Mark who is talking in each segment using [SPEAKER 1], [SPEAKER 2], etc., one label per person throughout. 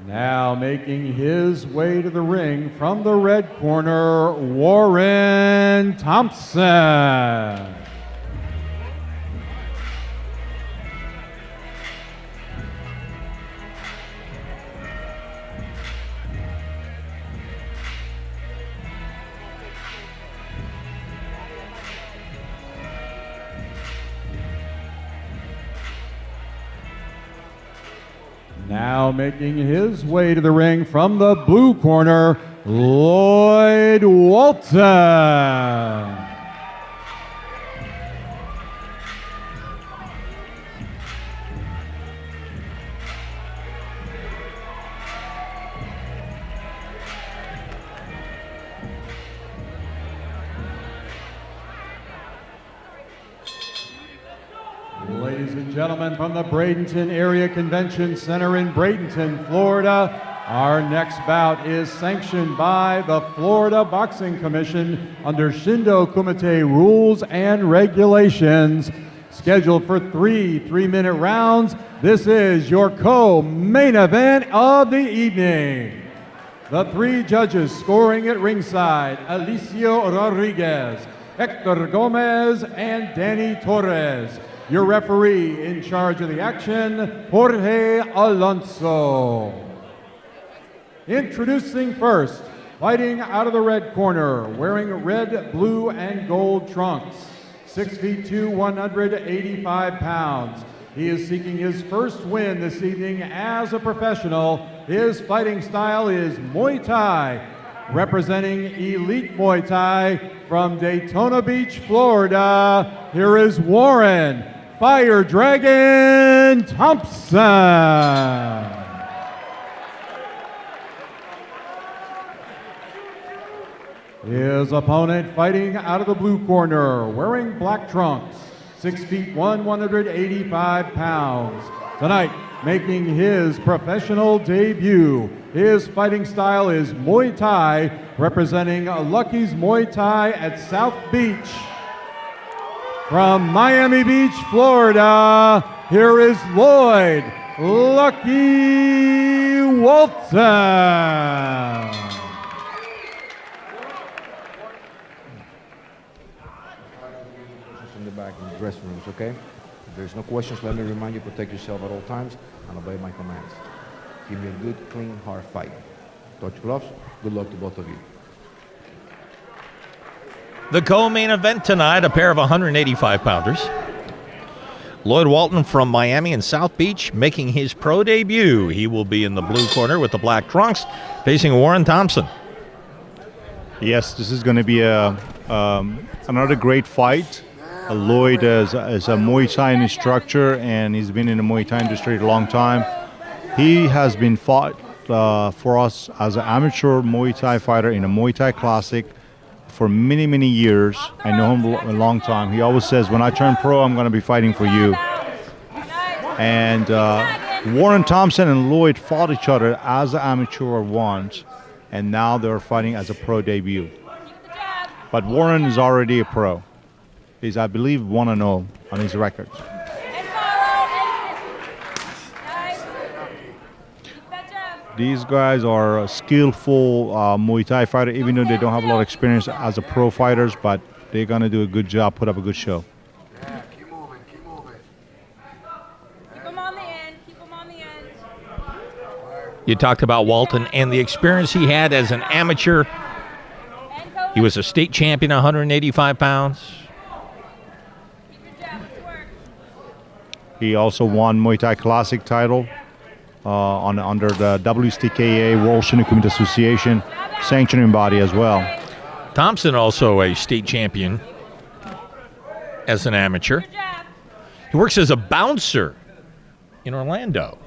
[SPEAKER 1] Now making his way to the ring from the red corner, Warren Thompson. Now making his way to the ring from the blue corner, LLoyd Walton. Ladies and gentlemen, from the Bradenton Area Convention Center in Bradenton, Florida, our next bout is sanctioned by the Florida Boxing Commission under Shindo Kumate rules and regulations. Scheduled for three-minute rounds, this is your co-main event of the evening. The three judges scoring at ringside, Alicio Rodriguez, Hector Gomez, and Danny Torres. Your referee in charge of the action, Jorge Alonso. Introducing first, fighting out of the red corner, wearing red, blue, and gold trunks, 6'2", 185 pounds. He is seeking his first win this evening as a professional. His fighting style is Muay Thai, representing Elite Muay Thai from Daytona Beach, Florida. Here is Warren Fire Dragon Thompson. His opponent fighting out of the blue corner, wearing black trunks, 6'1", 185 pounds. Tonight, making his professional debut. His fighting style is Muay Thai, representing Lucky's Muay Thai at South Beach. From Miami Beach, Florida, here is LLoyd Lucky Walton.
[SPEAKER 2] In the back in the dressing rooms, okay? If there's no questions, let me remind you, protect yourself at all times and obey my commands. Give me a good, clean, hard fight. Touch gloves. Good luck to both of you.
[SPEAKER 3] The co-main event tonight, a pair of 185-pounders. LLoyd Walton from Miami and South Beach making his pro debut. He will be in the blue corner with the black trunks, facing Warren Thompson.
[SPEAKER 4] Yes, this is going to be another great fight. LLoyd is a Muay Thai instructor, and he's been in the Muay Thai industry a long time. He has been fought for us as an amateur Muay Thai fighter in a Muay Thai Classic for many, many years. I know him a long time. He always says, when I turn pro, I'm going to be fighting for you. And Warren Thompson and LLoyd fought each other as an amateur once, and now they're fighting as a pro debut. But Warren is already a pro. He's, I believe, 1-0 on his record. These guys are skillful Muay Thai fighters, even though they don't have a lot of experience as a pro fighters, but they're going to do a good job, put up a good show.
[SPEAKER 5] Yeah, keep moving, keep moving.
[SPEAKER 6] Keep them on the end, keep them on the end.
[SPEAKER 3] You talked about Walton and the experience he had as an amateur. He was a state champion, 185 pounds.
[SPEAKER 4] He also won Muay Thai Classic title under the WSTKA World Shin Kumate Association sanctioning body as well.
[SPEAKER 3] Thompson also a state champion as an amateur. He works as a bouncer in Orlando.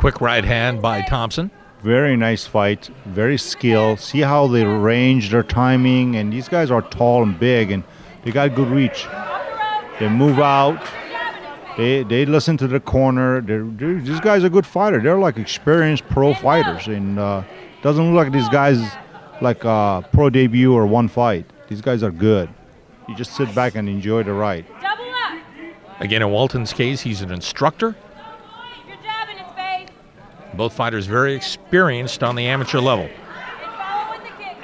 [SPEAKER 3] Quick right hand by Thompson.
[SPEAKER 4] Very nice fight, very skilled. See how they range their timing, and these guys are tall and big, and they got good reach. They move out. They listen to the corner. These guys are good fighters. They're like experienced pro fighters, and doesn't look like these guys like a pro debut or one fight. These guys are good. You just sit back and enjoy the ride.
[SPEAKER 6] Double up.
[SPEAKER 3] Again, in Walton's case, he's an instructor.
[SPEAKER 6] Keep your jab in his face.
[SPEAKER 3] Both fighters very experienced on the amateur level.
[SPEAKER 6] And follow with the kick.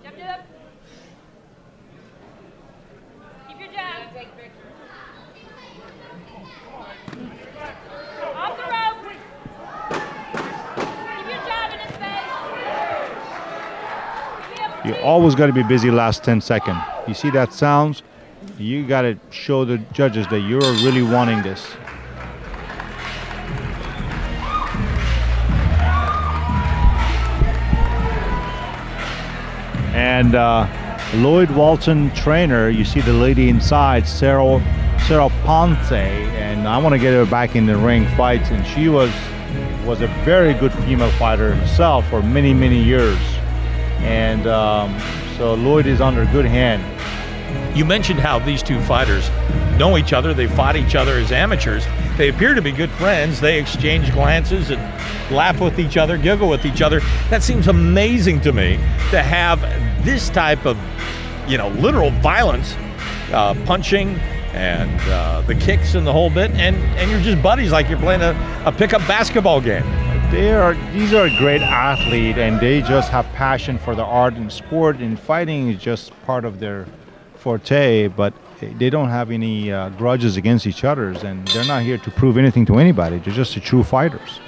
[SPEAKER 6] Jab it up. Keep your jab. Off the rope. Keep your jab in his face.
[SPEAKER 4] You always got to be busy last 10 seconds. You see that sounds? You got to show the judges that you're really wanting this. And LLoyd Walton trainer, you see the lady inside, Sarah Ponce, and I want to get her back in the ring fights, and she was a very good female fighter herself for many, many years. And so LLoyd is under good hand.
[SPEAKER 3] You mentioned how these two fighters know each other. They fought each other as amateurs. They appear to be good friends. They exchange glances and laugh with each other, giggle with each other. That seems amazing to me, to have this type of, literal violence, punching and the kicks and the whole bit, and you're just buddies like you're playing a pickup basketball game.
[SPEAKER 4] These are a great athlete, and they just have passion for the art and sport, and fighting is just part of their forte, but they don't have any grudges against each other, and they're not here to prove anything to anybody. They're just the true fighters.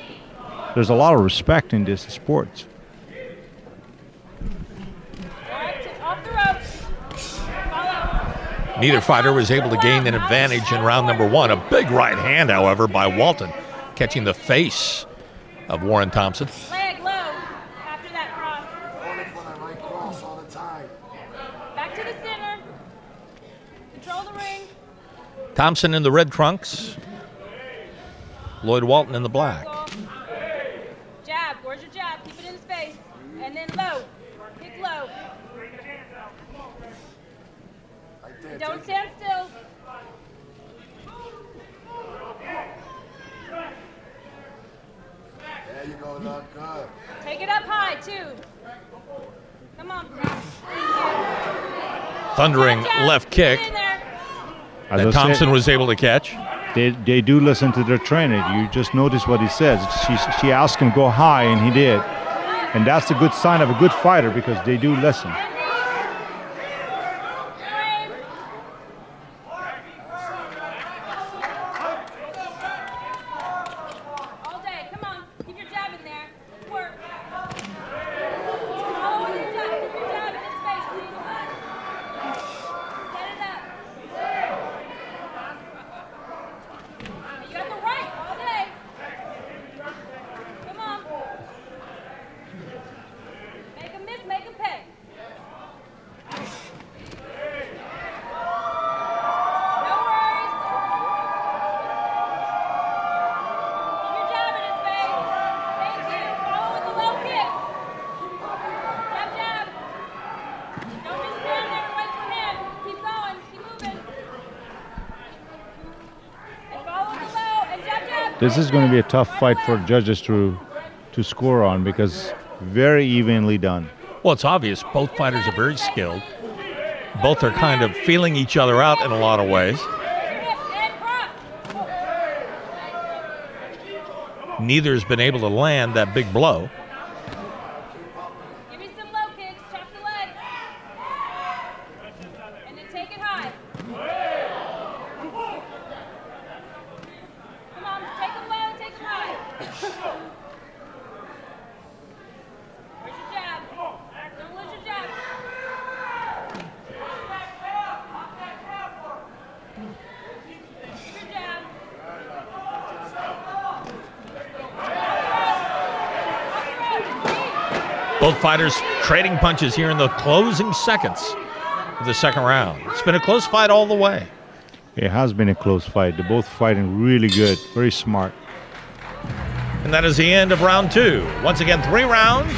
[SPEAKER 4] There's a lot of respect in this sport.
[SPEAKER 6] Off the ropes. Follow.
[SPEAKER 3] Neither fighter was able to gain an advantage in round number one. A big right hand, however, by Walton, catching the face of Warren Thompson.
[SPEAKER 6] Leg low after that cross.
[SPEAKER 5] Only for the right cross all the time.
[SPEAKER 6] Back to the center. Control the ring.
[SPEAKER 3] Thompson in the red trunks. LLoyd Walton in the black.
[SPEAKER 6] Jab. Where's your jab? Keep it in space. And then low. Kick low.
[SPEAKER 5] Right there.
[SPEAKER 6] Don't stand still.
[SPEAKER 5] There you go, look good.
[SPEAKER 6] Take it up high, too. Come on.
[SPEAKER 3] Thundering
[SPEAKER 6] Jab.
[SPEAKER 3] left kick
[SPEAKER 6] Get in there.
[SPEAKER 4] As
[SPEAKER 3] that
[SPEAKER 4] I
[SPEAKER 3] Thompson
[SPEAKER 4] said,
[SPEAKER 3] was able to catch.
[SPEAKER 4] they do listen to their trainer. You just notice what he says. She asked him to go high, and he did. And that's a good sign of a good fighter, because they do listen.
[SPEAKER 6] All day. Come on. Keep your jab in there. Work. Follow with your jab. Keep your jab in his face, please. Set it up. You got the right all day. Come on. Make him miss, make him pay. No worries. Keep your jab in his face. Thank you. Follow with the low kick. Jab, jab. Don't just stand there and wait for him. Keep going. Keep moving. And follow with the low and jab, jab.
[SPEAKER 4] This is going to be a tough fight for judges to score on, because very evenly done.
[SPEAKER 3] Well, it's obvious both fighters are very skilled. Both are kind of feeling each other out in a lot of ways.
[SPEAKER 6] And cross.
[SPEAKER 3] Neither's been able to land that big blow.
[SPEAKER 6] Give me some low kicks. Chop the leg. And then take it high. Come on, take them low and take them high. Where's your jab? Don't lose your jab. Keep your jab.
[SPEAKER 3] Both fighters trading punches here in the closing seconds of the second round. It's been a close fight all the way.
[SPEAKER 4] It has been a close fight. They're both fighting really good, very smart.
[SPEAKER 3] And that is the end of round 2. Once again, 3 rounds,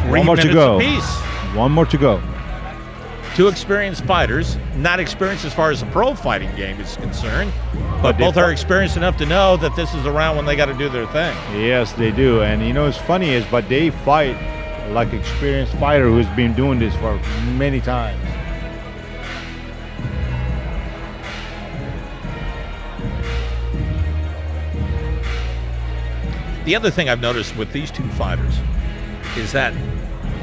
[SPEAKER 3] 3
[SPEAKER 4] One more to
[SPEAKER 3] minutes
[SPEAKER 4] go.
[SPEAKER 3] apiece.
[SPEAKER 4] One more to go.
[SPEAKER 3] 2 experienced fighters, not experienced as far as the pro fighting game is concerned, but
[SPEAKER 4] they
[SPEAKER 3] both are
[SPEAKER 4] fought-
[SPEAKER 3] experienced enough to know that this is the round when they got to do their thing.
[SPEAKER 4] Yes, they do. And you know what's funny is, but they fight like experienced fighter who's been doing this for many times.
[SPEAKER 3] The other thing I've noticed with these 2 fighters is that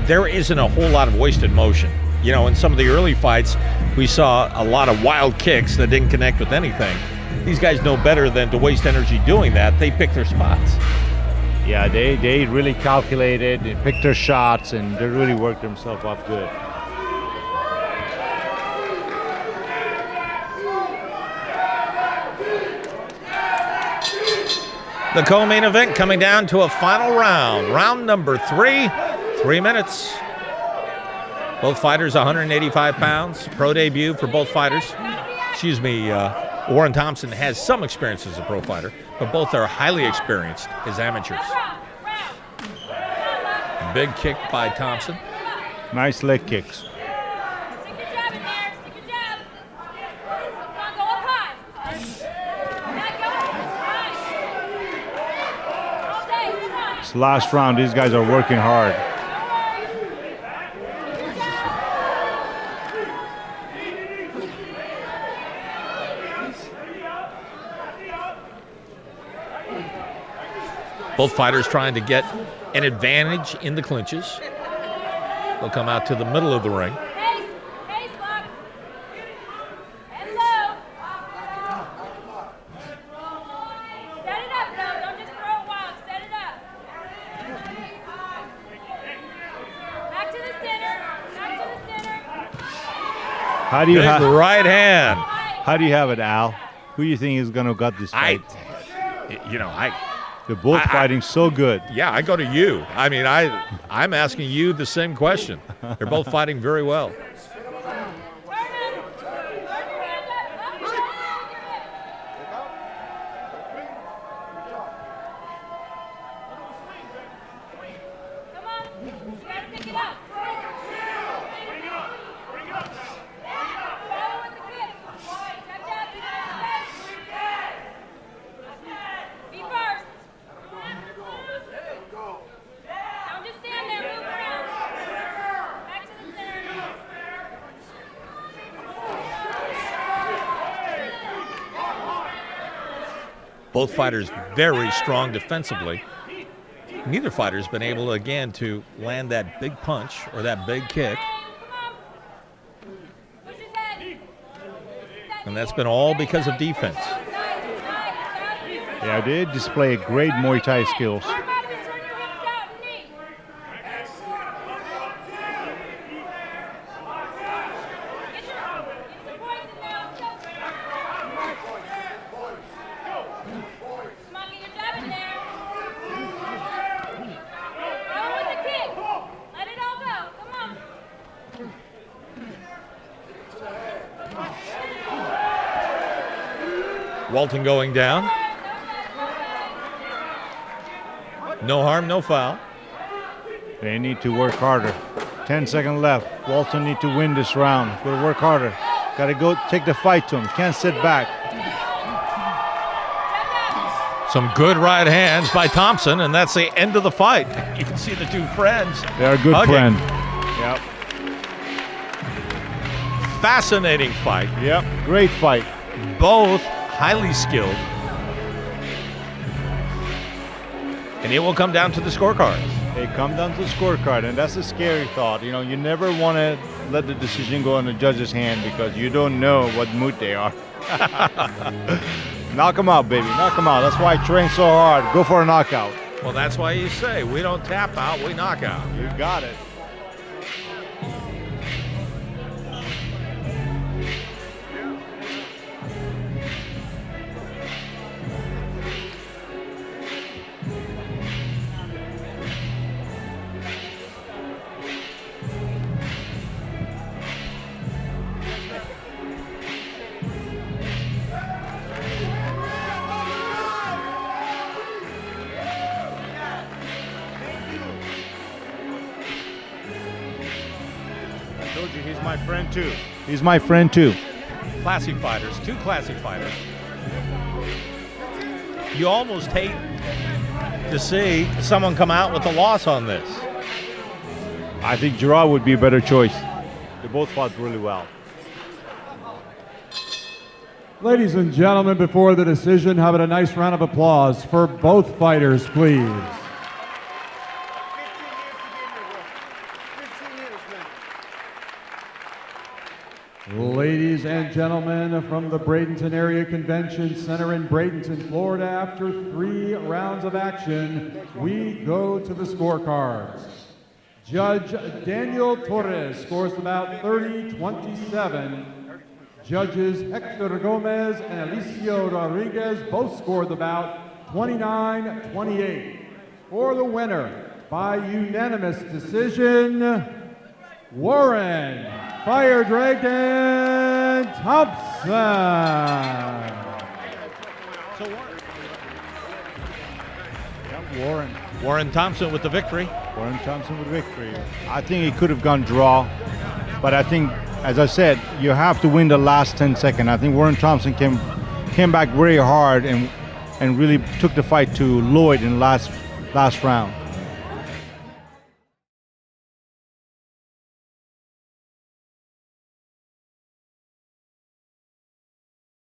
[SPEAKER 3] there isn't a whole lot of wasted motion. You know, in some of the early fights, we saw a lot of wild kicks that didn't connect with anything. These guys know better than to waste energy doing that. They pick their spots.
[SPEAKER 4] Yeah, they really calculated, they picked their shots, and they really worked themselves up good.
[SPEAKER 3] The co-main event coming down to a final round. Round number 3, 3 minutes. Both fighters 185 pounds. Pro debut for both fighters. Excuse me, Warren Thompson has some experience as a pro fighter, but both are highly experienced as amateurs. Big kick by Thompson.
[SPEAKER 4] Nice leg kicks.
[SPEAKER 6] Stick your jab in there. Stick your jab. Come on, go up high. Now go high. All day, come on.
[SPEAKER 4] This last round, these guys are working hard.
[SPEAKER 3] Both fighters trying to get an advantage in the clinches. They'll come out to the middle of the ring.
[SPEAKER 6] Pace, pace, lock. And low. Set it up, though. Don't just throw it wild. Set it up. Back to the center. Back to the center.
[SPEAKER 4] How do you
[SPEAKER 3] Big
[SPEAKER 4] have?
[SPEAKER 3] right hand.
[SPEAKER 4] How do you have it, Al? Who do you think is gonna gut this fight? They're both fighting so good.
[SPEAKER 3] Yeah, I go to you. I mean, I'm asking you the same question. They're both fighting very well.
[SPEAKER 6] Turn him. Turn your hand up. Up. Come on. You gotta pick it up. Follow with the kick. Jab, jab, be first. Don't just stand there. Move around. Back to the center.
[SPEAKER 3] Both fighters very strong defensively. Neither fighter's been able, again, to land that big punch or that big kick.
[SPEAKER 6] Push his head.
[SPEAKER 3] And that's been all because of defense.
[SPEAKER 4] Yeah, they display great Muay Thai skills.
[SPEAKER 6] Arm up and turn your hips out and knee. Get some points in now. Come on, get your jab in there. Go with the kick. Let it all go. Come on.
[SPEAKER 3] Walton going down. No harm, no foul.
[SPEAKER 4] They need to work harder. 10 seconds left. Walton need to win this round. Gotta work harder. Gotta go take the fight to him. Can't sit back.
[SPEAKER 3] Some good right hands by Thompson, and that's the end of the fight. You can see the 2 friends.
[SPEAKER 4] They are a good
[SPEAKER 3] hugging.
[SPEAKER 4] friend. Yep.
[SPEAKER 3] Fascinating fight.
[SPEAKER 4] Yep. Great fight.
[SPEAKER 3] Both highly skilled. And it will come down to the scorecards.
[SPEAKER 4] They come down to the scorecard, and that's a scary thought. You know, you never want to let the decision go in the judge's hand because you don't know what mood they are. Knock them out, baby. Knock them out. That's why I train so hard. Go for a knockout.
[SPEAKER 3] Well, that's why you say we don't tap out, we knock out.
[SPEAKER 4] You got it. friend too. He's my friend too.
[SPEAKER 3] Classy fighters, two classy fighters. You almost hate to see someone come out with a loss on this.
[SPEAKER 4] I think Gerard would be a better choice. They both fought really well.
[SPEAKER 1] Ladies and gentlemen, before the decision, how about a nice round of applause for both fighters, please. Ladies and gentlemen, from the Bradenton Area Convention Center in Bradenton, Florida, after 3 rounds of action, we go to the scorecards. Judge Daniel Torres scores the bout 30-27. Judges Hector Gomez and Alicio Rodriguez both scored the bout 29-28. For the winner, by unanimous decision, Warren Fire Dragon Thompson.
[SPEAKER 3] Warren Thompson with the victory.
[SPEAKER 4] Warren Thompson with victory. I think it could have gone draw, but I think, as I said, you have to win the last 10 seconds. I think Warren Thompson came back very hard and really took the fight to LLoyd in the last round.